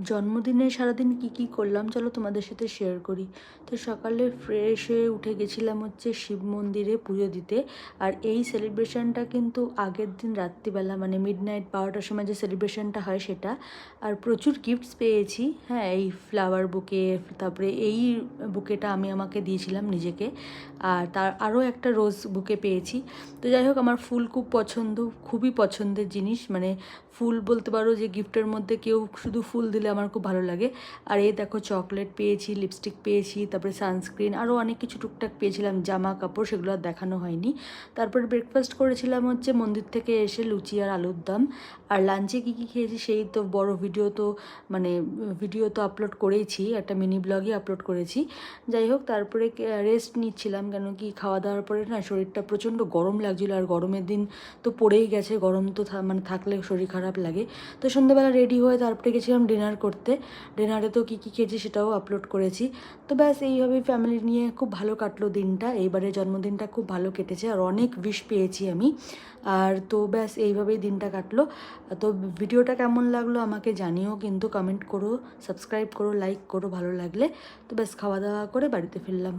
জন্মদিনে সারাদিন কি করলাম চলো তোমাদের সাথে শেয়ার করি। তো সকালে ফ্রেশ হয়ে উঠে গেছিলাম হচ্ছে শিব মন্দিরে পুজো দিতে। আর এই সেলিব্রেশনটা কিন্তু আগের দিন রাত্রিবেলা মানে মিডনাইট 12টার সময় যে সেলিব্রেশনটা হয় সেটা। আর প্রচুর গিফটস পেয়েছি, হ্যাঁ, এই ফ্লাওয়ার বুকে, তারপরে এই বুকেটা আমি আমাকে দিয়েছিলাম নিজেকে, আর তার আরও একটা রোজ বুকে পেয়েছি। তো যাই হোক, আমার ফুল খুব পছন্দ, খুবই পছন্দের জিনিস, মানে ফুল বলতে পারো যে গিফটের মধ্যে কেউ শুধু ফুল দিলে আমার খুব ভালো লাগে। আর এই দেখো চকলেট পেয়েছি, লিপস্টিক পেয়েছি, তারপরে সানস্ক্রিন, আরও অনেক কিছু টুকটাক পেয়েছিলাম, জামা কাপড়, সেগুলো আর দেখানো হয়নি। তারপরে ব্রেকফাস্ট করেছিলাম হচ্ছে মন্দির থেকে এসে লুচি আর আলুর দম। আর লাঞ্চে কী খেয়েছি সেই তো বড় ভিডিও তো আপলোড করেইছি, একটা মিনি ব্লগই আপলোড করেছি। যাই হোক, তারপরে রেস্ট নিচ্ছিলাম, কেন কি খাওয়া দাওয়ার পরে না শরীরটা প্রচণ্ড গরম লাগছিলো, আর গরমের দিন তো পড়েই গেছে, গরম তো মানে থাকলে শরীর খারাপ লাগে। তো সন্ধ্যেবেলা রেডি হয়ে তারপরে গেছিলাম ডিনার করতে। ডিনারে তো কী খেয়েছি সেটাও আপলোড করেছি। তো ব্যাস এইভাবেই ফ্যামিলি নিয়ে খুব ভালো কাটলো দিনটা। এইবারে জন্মদিনটা খুব ভালো কেটেছে, আর অনেক উইশ পেয়েছি আমি। আর তো ব্যাস এইভাবেই দিনটা কাটলো। তো ভিডিওটা কেমন লাগলো আমাকে জানিও, কিন্তু কমেন্ট করো, সাবস্ক্রাইব করো, লাইক করো ভালো লাগলে। তো ব্যাস খাওয়া দাওয়া করে বাড়িতে ফিরলাম।